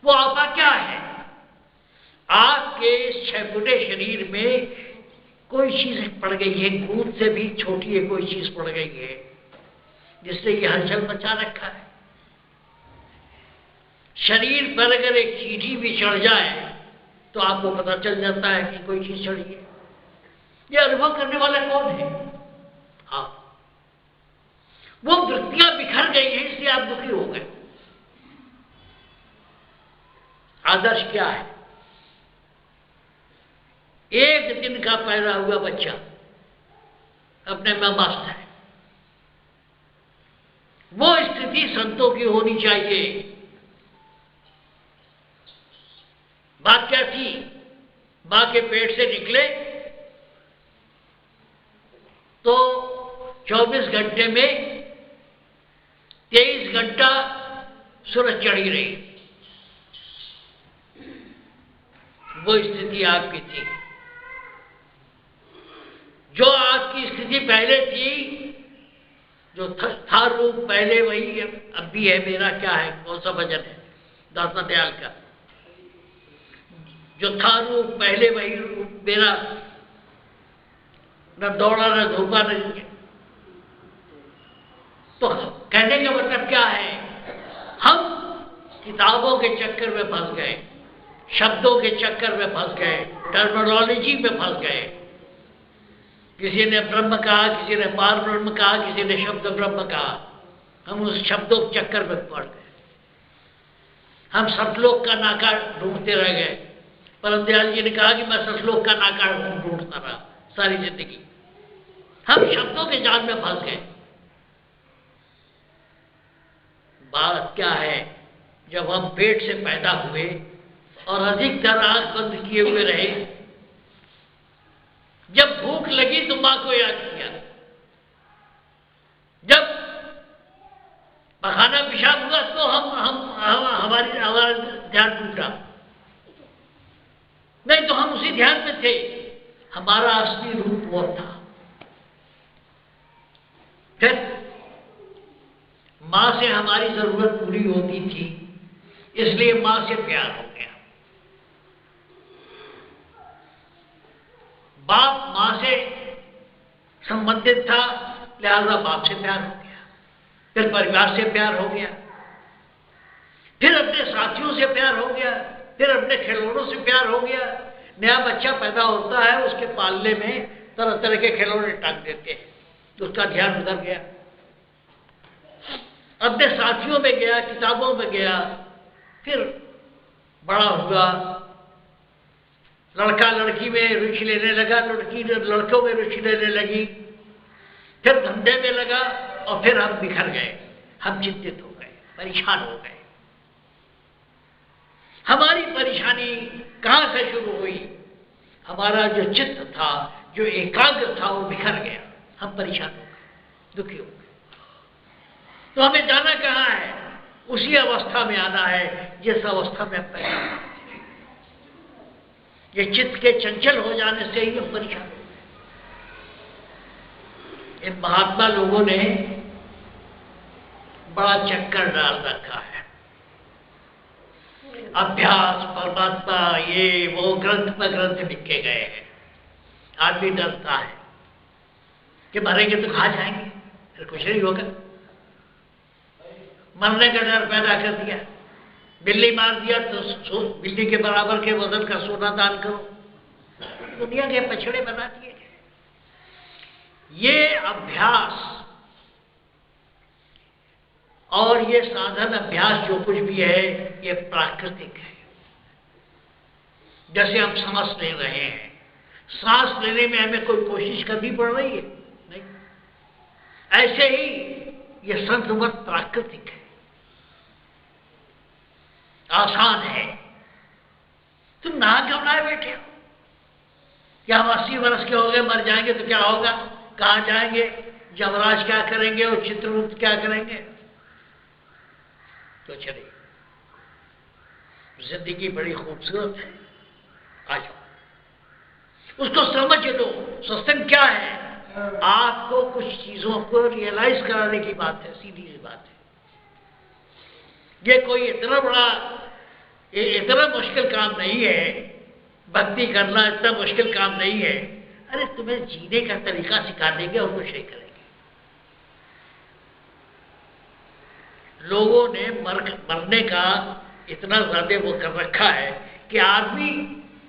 वो आपा क्या है? आपके 6 फुटे शरीर में कोई चीज पड़ गई है, कूद से भी छोटी है कोई चीज पड़ गई है, जिससे ये हलचल मचा रखा है। शरीर पर अगर एक चींटी भी चढ़ जाए तो आपको पता चल जाता है कि कोई चीज चढ़ी है। ये अनुभव करने वाला कौन है? आप। वो वृत्तियां बिखर गई हैं, इसलिए आप दुखी हो गए। आदर्श क्या है? एक दिन का पैदा हुआ बच्चा अपने में मस्त है। वो स्थिति संतों की होनी चाहिए। बात क्या थी? मां के पेट से निकले तो 24 घंटे में 23 घंटा सूरज चढ़ी रही। वो स्थिति आपकी थी। जो आपकी स्थिति पहले थी, जो था रूप पहले, वही अब भी है। मेरा क्या है, कौन सा भजन है दासना दयाल का? जो था रूप पहले, वही रूप मेरा, न दौड़ा न धूपा नहीं है। तो कहने का मतलब क्या है? हम किताबों के चक्कर में फंस गए, शब्दों के चक्कर में फंस गए, टर्मिनोलॉजी में फंस गए। किसी ने ब्रह्म कहा, किसी ने पार ब्रह्म कहा, किसी ने शब्द ब्रह्म कहा। हम उस शब्दों के चक्कर में पड़ गए। हम सतलोक का नाका ढूंढते रह गए। परम दयाल जी ने कहा कि मैं सतलोक का नाका ढूंढता रहा सारी जिंदगी। हम शब्दों के जाल में फंस गए। बात क्या है? जब हम पेट से पैदा हुए और अधिकतर आंख बंद किए हुए रहे, जब भूख लगी तो मां को याद किया, जब पखाना पेशाब हुआ तो हमारा ध्यान टूटा। नहीं तो हम उसी ध्यान में थे। हमारा असली रूप वो था। फिर मां से हमारी जरूरत पूरी होती थी, इसलिए मां से प्यार हो गया। बाप मां से संबंधित था, लिहाजा बाप से प्यार हो गया। फिर परिवार से प्यार हो गया, फिर अपने साथियों से प्यार हो गया, फिर अपने खिलौनों से प्यार हो गया। नया बच्चा पैदा होता है, उसके पालने में तरह तरह के खिलौने टांग देते हैं, तो उसका ध्यान उधर गया। अपने साथियों में गया, किताबों में गया। फिर बड़ा हुआ, लड़का लड़की में रुचि लेने लगा, लड़की लड़कों में रुचि लेने लगी, फिर धंधे में लगा, और फिर हम बिखर गए। हम चिंतित हो गए, परेशान हो गए। हमारी परेशानी कहां से शुरू हुई? हमारा जो चित्त था, जो एकाग्र था, वो बिखर गया। हम परेशान हो गए, दुखी हो गए। तो हमें जाना कहां है? उसी अवस्था में आना है जिस अवस्था में पैदा हुए। ये चित्त के चंचल हो जाने से ही हम परेशान हो गए। इन महात्मा लोगों ने बड़ा चक्कर डाल रखा है। अभ्यास, परमात्मा, ये वो ग्रंथ पर ग्रंथ लिखे गए हैं। आदमी डरता है कि मरेंगे तो खा जाएंगे, फिर कुछ नहीं होगा। मरने का डर पैदा कर दिया। बिल्ली मार दिया तो बिल्ली के बराबर के वजन का सोना दान करो। दुनिया के पछड़े बना दिए गए। अभ्यास और ये साधन अभ्यास जो कुछ भी है ये प्राकृतिक है। जैसे हम सांस ले रहे हैं, सांस लेने में हमें कोई कोशिश करनी पड़ रही है? नहीं। ऐसे ही ये संतमत प्राकृतिक है, आसान है। तुम नहा क्यों नहाए बैठे हो? क्या हम 80 वर्ष के हो गए, मर जाएंगे तो क्या होगा? कहाँ जाएंगे? यमराज क्या करेंगे और चित्रगुप्त क्या करेंगे? तो चलिए, जिंदगी बड़ी खूबसूरत है, आ जाओ, उसको समझ लो। सत्संग क्या है? आपको कुछ चीजों को रियलाइज कराने की बात है, सीधी सी बात है। ये कोई इतना बड़ा, इतना मुश्किल काम नहीं है। भक्ति करना इतना मुश्किल काम नहीं है। अरे तुम्हें जीने का तरीका सिखा देंगे और कुछ नहीं करेंगे। लोगों ने मरने का इतना ज्यादा वो कर रखा है कि आदमी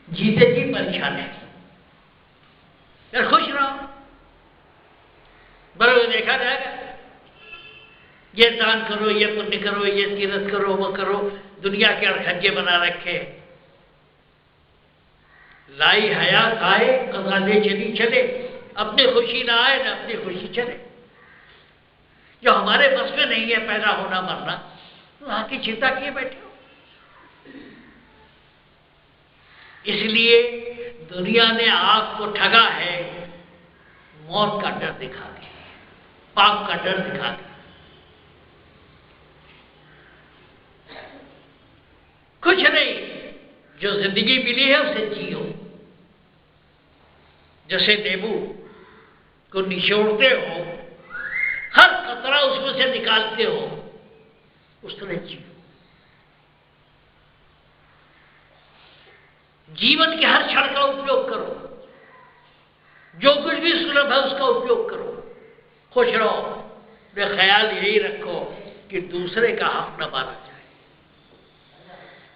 जीते जी परेशान है। यार खुश रहो, बराबर देखा जाएगा। ये दान करो, ये पुण्य करो, ये तीर्थ करो, वो करो, दुनिया के अड़खंजे बना रखे। लाई हयात आए कजा ले चली चले, अपनी खुशी ना आए ना अपनी खुशी चले। जो हमारे बस में नहीं है पैदा होना मरना, तो आके चिंता किए बैठे हो। इसलिए दुनिया ने आपको ठगा है मौत का डर दिखा के, पाप का डर दिखा के। कुछ नहीं, जो जिंदगी मिली है उसे जियो। जैसे नींबू को निचोड़ते हो, हर कतरा उसमें से निकालते हो, उस तरह जियो। जीवन के हर क्षण का उपयोग करो, जो कुछ भी सुलभ है उसका उपयोग करो, खुश रहो। बेख्याल यही रखो कि दूसरे का हक न माना जाए,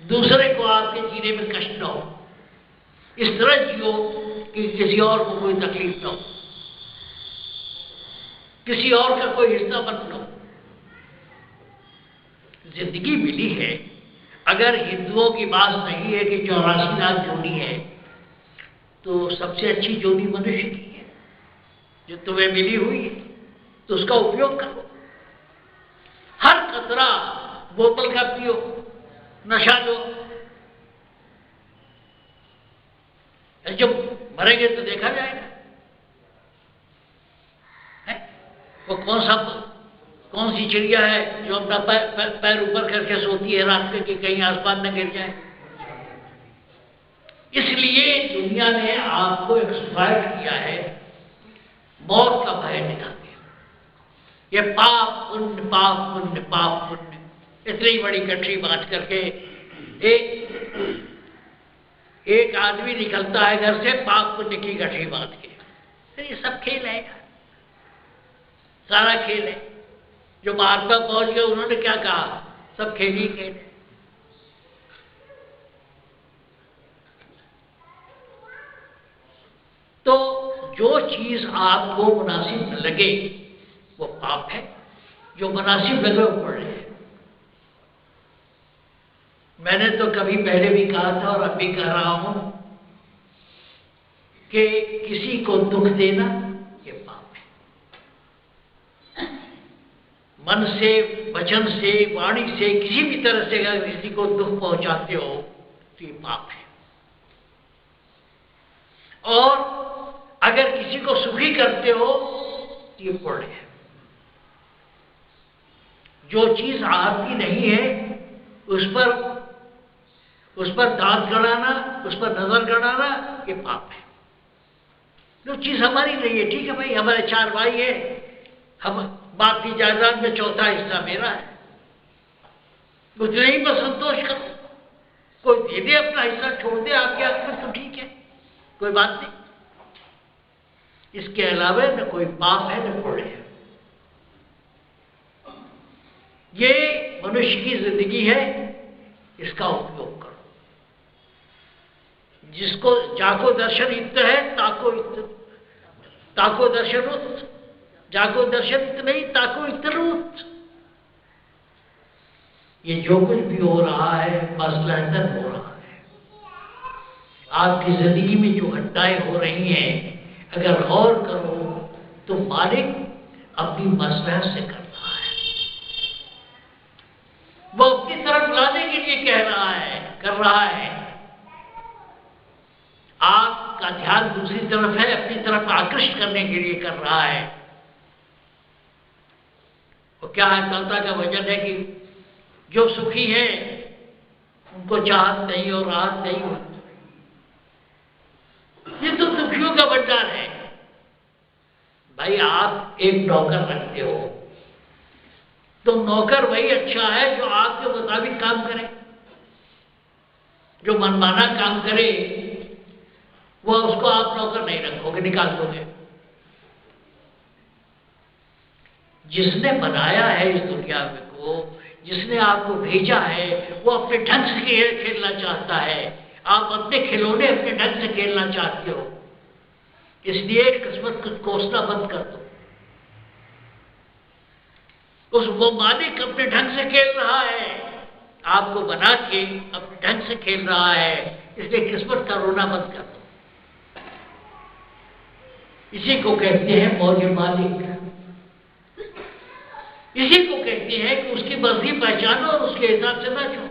दूसरे को आपके जीने में कष्ट न हो। इस तरह जियो कि किसी और को कोई तकलीफ न हो, किसी और का कोई हिस्सा मत लो। जिंदगी मिली है, अगर हिंदुओं की बात नहीं है कि 84 लाख जोड़ी है, तो सबसे अच्छी जोड़ी मनुष्य की है जो तुम्हें मिली हुई है, तो उसका उपयोग करो। हर कतरा बोतल का पियो, नशा लो। जब मरेंगे तो देखा जाएगा है? वो कौन सी चिड़िया है जो अपना पैर ऊपर करके सोती है रात में कि कहीं आसमान न गिर जाए। इसलिए दुनिया ने आपको एक्सप्लॉइट किया है, मौत का भय निकाल दिया। ये पाप पुण्य, पाप पुण्य, पाप पुण्य, इतनी बड़ी गठरी बांध करके एक आदमी निकलता है घर से पाप पुण्य की गठरी बांध के। तो ये सब खेल है, सारा खेल है। जो मार्ग पर पहुंच गए उन्होंने क्या कहा? सब खेल ही खेल है। तो जो चीज आपको मुनासिब न लगे वो पाप है, जो मुनासिब लगे वो पुण्य है। मैंने तो कभी पहले भी कहा था और अब भी कह रहा हूं कि किसी को दुख देना ये पाप है। मन से, वचन से, वाणी से, किसी भी तरह से अगर किसी को दुख पहुंचाते हो तो ये पाप है। और अगर किसी को सुखी करते हो तो ये पुण्य है। जो चीज आपकी नहीं है उस पर दांत गड़ाना, उस पर नजर गड़ाना ये पाप है। जो चीज हमारी नहीं है, ठीक है भाई, हमारे 4 भाई है, हम बाप की जायदाद में चौथा हिस्सा मेरा है, उतने ही पर संतोष करो। कोई दे दे अपना हिस्सा, छोड़ दे आपके हाथ में तो ठीक है, कोई बात नहीं। इसके अलावा न कोई पाप है न पुण्य है। ये मनुष्य की जिंदगी है, इसका उपयोग करो। जिसको जाको दर्शन युक्त है ताको दर्शन उत, जाको दर्शन नहीं ताको इतरूत। ये जो कुछ भी हो रहा है मसलहतन हो रहा है। आपकी जिंदगी में जो घटनाएं हो रही हैं, अगर गौर करो तो मालिक अपनी मसलहत से कर रहा है। वो अपनी तरफ लाने के लिए कह रहा है, कर रहा है। आपका ध्यान दूसरी तरफ है, अपनी तरफ आकृष्ट करने के लिए कर रहा है। वो क्या है, कविता का वजन है कि जो सुखी है उनको चाहत नहीं और राहत नहीं होती। ये तो दुखियों का भंडार है। भाई आप एक नौकर रखते हो तो नौकर वही अच्छा है जो आपके मुताबिक काम करे। जो मनमाना काम करे वो उसको आप नौकर नहीं रखोगे, निकाल दोगे। जिसने बनाया है इस दुनिया में को, जिसने आपको भेजा है, वो अपने ढंग से खेल खेलना चाहता है। आप अपने खिलौने अपने ढंग से खेलना चाहते हो, इसलिए किस्मत को कोसना बंद कर दो। वो मालिक अपने ढंग से खेल रहा है, आपको बना के अपने ढंग से खेल रहा है, इसलिए किस्मत का रोना बंद कर दो। इसी को कहते हैं मौज मालिक। इसी को कहते हैं कि उसकी मर्जी पहचानो और उसके हिसाब से नाचो।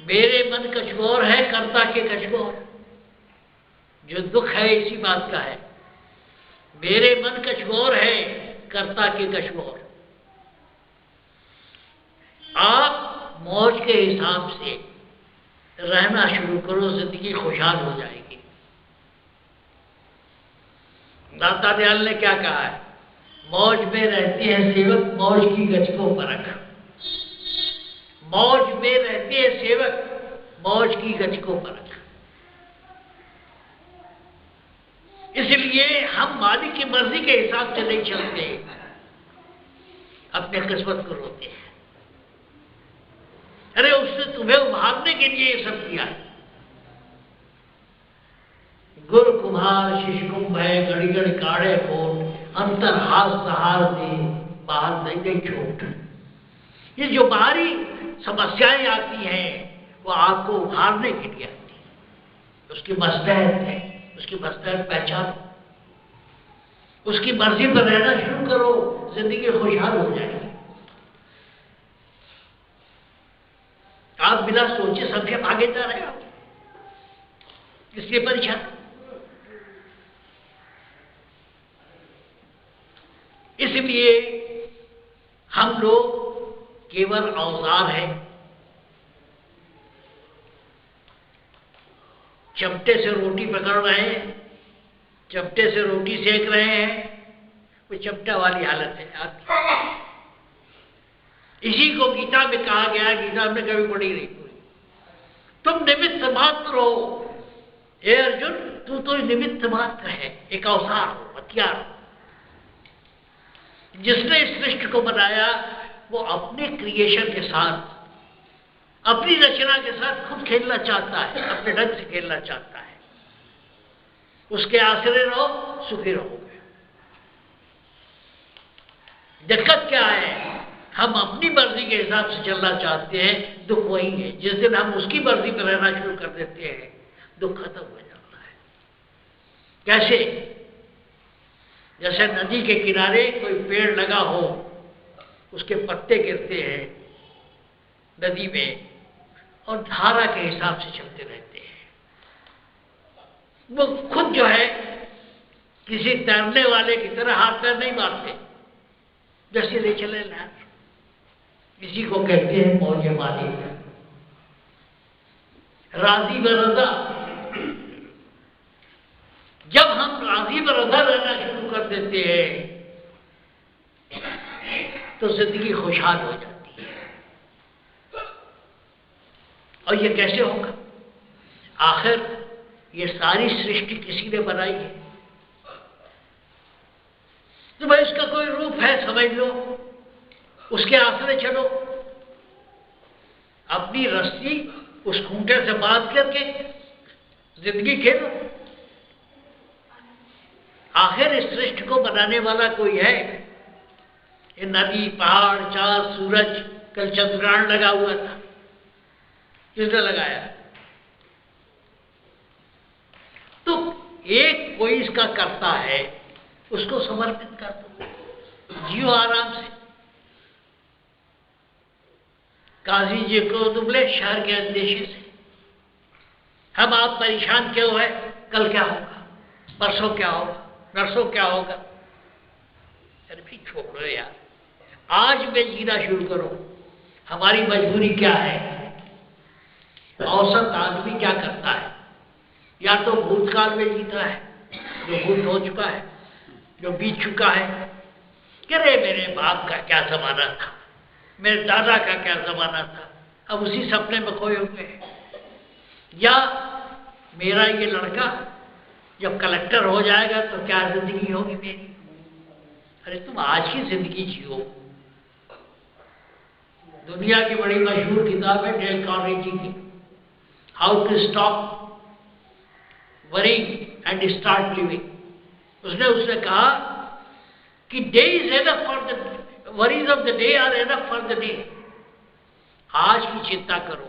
मेरे मन कुछ और है, कर्ता के कुछ और। जो दुख है इसी बात का है। मेरे मन कुछ और है, कर्ता के कुछ और। आप मौज के हिसाब से रहना शुरू करो, जिंदगी खुशहाल हो जाएगी। दाता दयाल ने क्या कहा है, मौज में रहती है सेवक, मौज की गज को परख। मौज में रहते हैं सेवक, मौज की गज को परख। इसलिए हम मालिक की मर्जी के हिसाब से नहीं चलते, अपने किस्मत को रोते हैं। अरे उसने तुम्हें उभारने के लिए ये सब किया है। गुरु कुम्हार शिशकुंभ है, घड़ी घड़ी काढ़े कोट, अंतर हाथ सहार दे, बाहर नहीं गई चोट। ये जो बाहरी समस्याएं आती हैं वो आपको उभारने के लिए आती है। उसकी मसलहत है, उसकी मसलहत पहचानो, उसकी मर्जी पर रहना शुरू करो, जिंदगी खुशहाल हो जाएगी। आप बिना सोचे समझे भागे जा रहे हो, इसलिए परेशान। इसलिए हम लोग केवल औजार हैं। चमटे से रोटी पकड़ रहे हैं, चमटे से रोटी सेक रहे हैं, वो चमटा वाली हालत है आपकी। इसी को गीता में कहा गया, गीता में कभी पढ़ी नहीं पूरी। तुम निमित्त मात्र हो, हे अर्जुन, तू तो निमित्त मात्र है, एक औजार हो, हथियार हो। जिसने इस सृष्टि को बनाया वो अपने क्रिएशन के साथ, अपनी रचना के साथ खुद खेलना चाहता है, अपने ढंग से खेलना चाहता है। उसके आश्रय रहो, सुखी रहोगे। दिक्कत क्या है, हम अपनी मर्जी के हिसाब से चलना चाहते हैं। दुख वही है, जिस दिन हम उसकी मर्जी पर रहना शुरू कर देते हैं, दुख खत्म हो जाता है। कैसे? जैसे नदी के किनारे कोई पेड़ लगा हो, उसके पत्ते गिरते हैं नदी में और धारा के हिसाब से चलते रहते हैं। वो खुद जो है किसी तैरने वाले की तरह हाथ पैर नहीं मारते, जैसे ले चले ना। इसी को कहते हैं मौज मालिक, राजी व रज़ा। जब हम राजी व रज़ा रहना शुरू कर देते हैं तो जिंदगी खुशहाल हो जाती है। और ये कैसे होगा? आखिर ये सारी सृष्टि किसी ने बनाई है, तो भाई उसका कोई रूप है, समझ लो, उसके आश्रय चलो, अपनी रस्सी उस खूंटे से बांध करके जिंदगी खेलो। आखिर इस सृष्टि को बनाने वाला कोई है? ये नदी, पहाड़, चांद, सूरज, कल चंद्रग्रहण लगा हुआ था, किसने लगाया? तो एक कोई इसका करता है, उसको समर्पित कर दो, जियो आराम से। काजी जी को दुबले शहर के अंदेशे से हम आप परेशान क्यों है? कल क्या होगा, परसों क्या होगा, नरसों क्या होगा? अरे भाई छोड़ो यार, आज में जीना शुरू करो। हमारी मजबूरी क्या है? औसत आदमी क्या करता है? या तो भूतकाल में जीता है, जो भूत हो चुका है, जो बीत चुका है, कि अरे मेरे बाप का क्या जमाना था, मेरे दादा का क्या जमाना था, अब उसी सपने में खोए होंगे। या मेरा ये लड़का जब कलेक्टर हो जाएगा तो क्या जिंदगी होगी मेरी? अरे तुम आज की जिंदगी जियो। दुनिया की बड़ी मशहूर किताब है डेल कार्नेगी की, how to stop worrying and start living. उसने कहा कि day is enough for the worries of the day are enough for the day. आज की चिंता करो,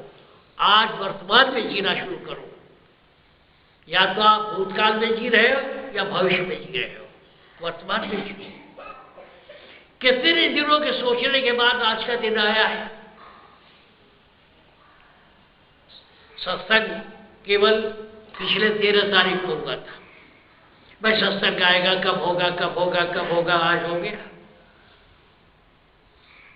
आज वर्तमान में जीना शुरू करो। या तो आप भूतकाल में जी रहे हो या भविष्य में जी रहे हो, वर्तमान में जी। कितने दिनों के सोचने के बाद आज का दिन आया है। सत्संग केवल पिछले 13 तारीख को हुआ था। भाई सत्संग आएगा, कब होगा कब होगा कब होगा, आज हो गया।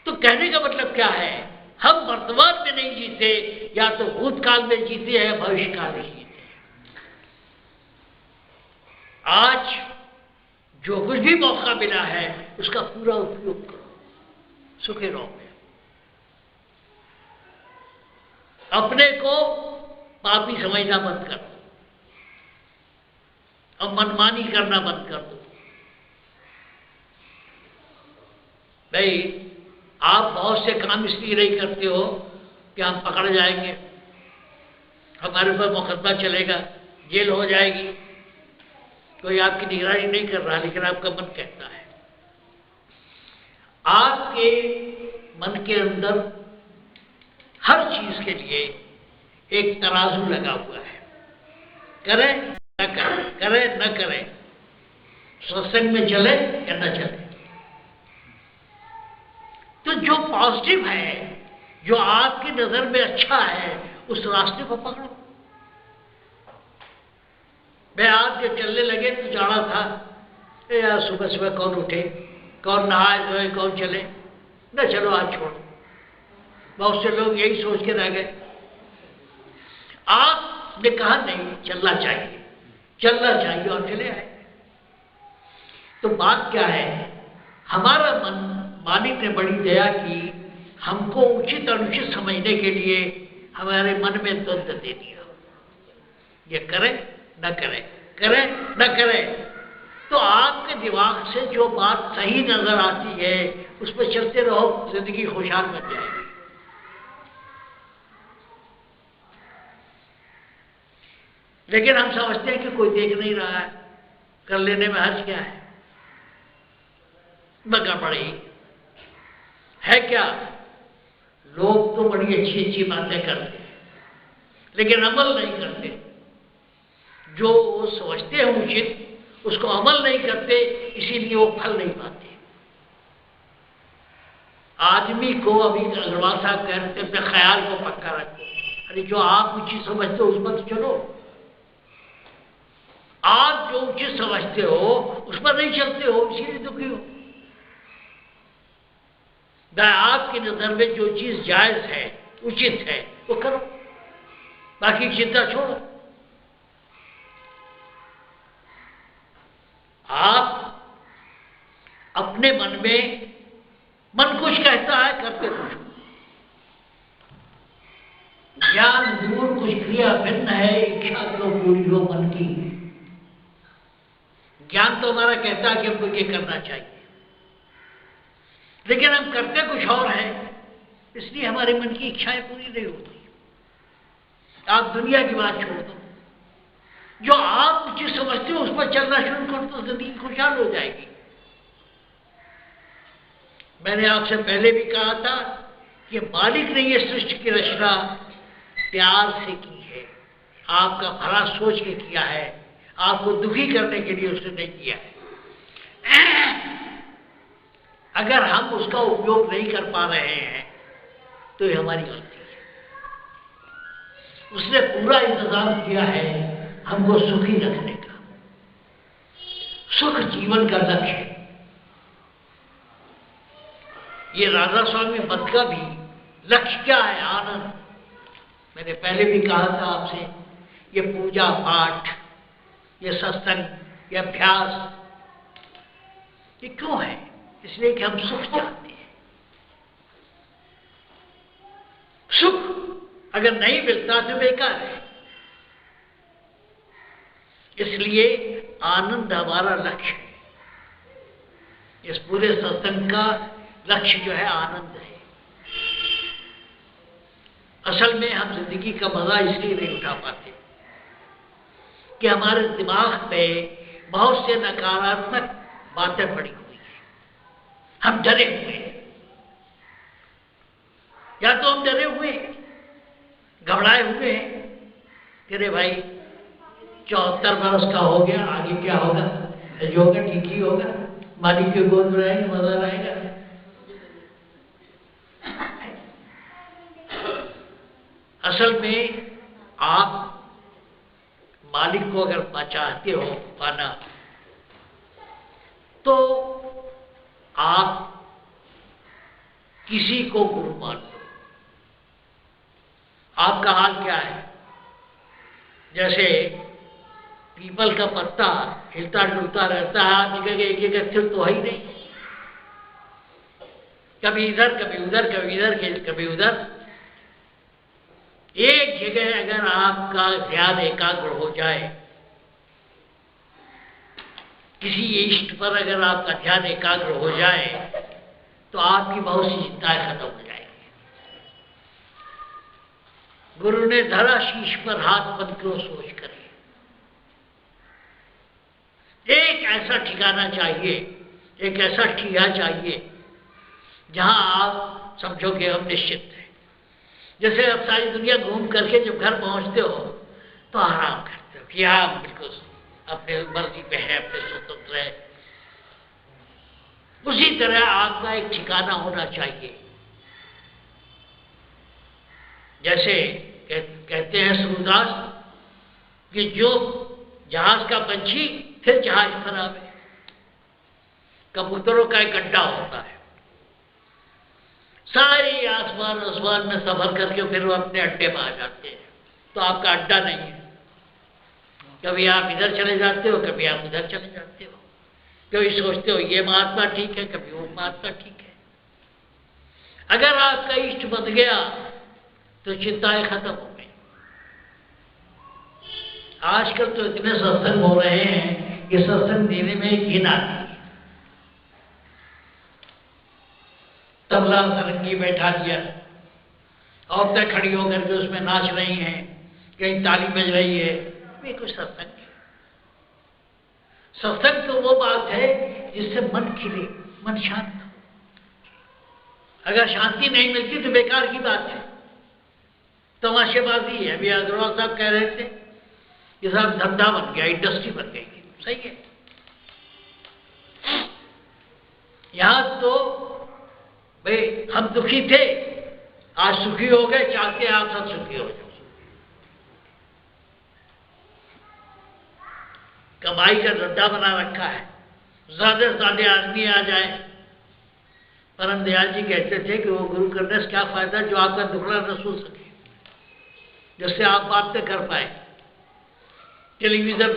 तो कहने का मतलब क्या है? हम वर्तमान में नहीं जीते, या तो भूतकाल में जीते हैं, भविष्य काल में जीते। आज जो कुछ भी मौका मिला है उसका पूरा उपयोग करो, सुखी रहो। अपने को पापी समझना बंद कर दो, अब मनमानी करना बंद कर दो। भाई आप बहुत से काम इसलिए नहीं करते हो कि हम पकड़ जाएंगे, हमारे ऊपर मुकदमा चलेगा, जेल हो जाएगी। कोई आपकी निगरानी नहीं कर रहा, लेकिन आपका मन कहता है। आपके मन के अंदर हर चीज के लिए एक तराजू लगा हुआ है, करें न करें, करें न करें, सत्संग में चले या न चले। तो जो पॉजिटिव है, जो आपकी नजर में अच्छा है, उस रास्ते को पकड़ो। मैं आज जब चलने लगे तो जाना था, यार सुबह सुबह कौन उठे, कौन नहाए धोए, कौन चले, न चलो आज छोड़। बहुत से लोग यही सोच के रह गए। आपने कहा नहीं, चलना चाहिए, चलना चाहिए, और चले आए। तो बात क्या है? हमारा मन, मालिक ने बड़ी दया की, हमको उचित अनुचित समझने के लिए हमारे मन में द्वंद्व दे दिया। ये करें न करें, करें न करें। तो आपके दिमाग से जो बात सही नजर आती है उस पर चलते रहो, जिंदगी खुशहाल बन जाएगी। लेकिन हम समझते हैं कि कोई देख नहीं रहा है, कर लेने में हर्ज क्या है, मगर पड़ी है क्या? लोग तो बड़ी अच्छी अच्छी बातें करते हैं, लेकिन अमल नहीं करते। जो वो समझते हैं उचित, उसको अमल नहीं करते, इसीलिए वो फल नहीं पाते। आदमी को अभी अग्रवाल साहब कह रहे थे, अपने ख्याल को पक्का रखो। अरे जो आप उचित समझते हो उस पर तो चलो। आप जो उचित समझते हो उस पर नहीं चलते हो, इसीलिए दुखी हो। आपकी नजर में जो चीज जायज है, उचित है, वो करो, बाकी चिंता छोड़ो। आप अपने मन में, मन कुछ कहता है, करते कुछ। ज्ञान दूर कुछ क्रिया भिन्न है, इच्छा तो पूरी हो मन की। ज्ञान तो हमारा कहता है कि हमको ये करना चाहिए, लेकिन हम करते कुछ और है, इसलिए हमारे मन की इच्छाएं पूरी नहीं होती। आप दुनिया की बात छोड़ दो, जो आप उचित समझते हो उस पर चलना शुरू कर तो जिंदगी खुशहाल हो जाएगी। मैंने आपसे पहले भी कहा था कि मालिक ने यह सृष्टि की रचना प्यार से की है, आपका भला सोच के किया है, आपको दुखी करने के लिए उसने नहीं किया है। अगर हम उसका उपयोग नहीं कर पा रहे हैं तो ये हमारी गलती है। उसने पूरा इंतजाम किया है हमको सुखी रखने का। सुख जीवन का लक्ष्य है। ये राधा स्वामी मत का भी लक्ष्य क्या है? आनंद। मैंने पहले भी कहा था आपसे, ये पूजा पाठ, ये सत्संग, ये अभ्यास, ये क्यों है? इसलिए कि हम सुख चाहते हैं। सुख अगर नहीं मिलता तो बेकार है। इसलिए आनंद हमारा लक्ष्य है। इस पूरे सत्संग का लक्ष्य जो है आनंद है। असल में हम जिंदगी का मजा इसलिए नहीं उठा पाते कि हमारे दिमाग में बहुत से नकारात्मक बातें पड़ी हुई हैं। हम डरे हुए हैं, या तो हम डरे हुए हैं, घबराए हुए हैं कि अरे भाई 74 बरस का हो गया, आगे क्या होगा? जो होगा ठीक ही होगा, मालिक के गोद में रहेंगे, मजा रहेगा। असल में आप मालिक को अगर चाहते हो पाना तो आप किसी को गुरु मान लो। आपका हाल क्या है? जैसे पीपल का पत्ता हिलता डुलता रहता है, आप जगह एक जगह स्थिर तो है ही नहीं, कभी इधर कभी उधर, कभी इधर कभी उधर। एक जगह अगर आपका ध्यान एकाग्र हो जाए, किसी इष्ट पर अगर आपका ध्यान एकाग्र हो जाए तो आपकी बहुत सी चिंताएं खत्म हो जाएगी। गुरु ने धरा शीश पर हाथ, मन क्यों सोच करे। एक ऐसा ठिकाना चाहिए, एक ऐसा ठिया चाहिए जहां आप समझोगे हम निश्चित हैं। जैसे अब सारी दुनिया घूम करके जब घर पहुंचते हो तो आराम करते हो कि आप बिल्कुल अपने मर्जी पे है, अपने स्वतंत्र है। उसी तरह आपका एक ठिकाना होना चाहिए। जैसे कहते हैं सूरदास कि जो जहाज का पंछी फिर जहाज खराब है, कबूतरों का एक अड्डा होता है। सारी आसमान में सफर करके फिर वो अपने अड्डे में आ जाते हैं। तो आपका अड्डा नहीं है। कभी आप इधर चले जाते हो, कभी आप उधर चले जाते हो, कभी सोचते हो ये महात्मा ठीक है, कभी वो महात्मा ठीक है। अगर आपका इष्ट बन गया तो चिंताएं खत्म हो गई। आजकल तो इतने सत्संग हो रहे हैं कि सत्संग देने में घिन आती है। तबला सरंगी बैठा दिया, औरतें खड़ी होकर के उसमें नाच रही हैं, कहीं ताली बज रही है। ये कुछ सत्संग है? सत्संग तो वो बात है जिससे मन खिले, मन शांत हो। अगर शांति नहीं मिलती तो बेकार की बात है, तमाशेबाजी है। अभी अग्रवाल साहब कह रहे थे कि साहब धंधा बन गया, इंडस्ट्री बन गई। सही है। यहां तो भाई हम दुखी थे, आज सुखी हो गए, चाहते हैं आप सब सुखी हो जाओ। कमाई का धंधा बना रखा है, ज्यादा से ज्यादा आदमी आ जाए। परम दयाल जी कहते थे कि वो गुरु करने से क्या फायदा जो आपका दुखड़ा न सुन सके, जिससे आप बात न कर पाए। टेलीविजन पर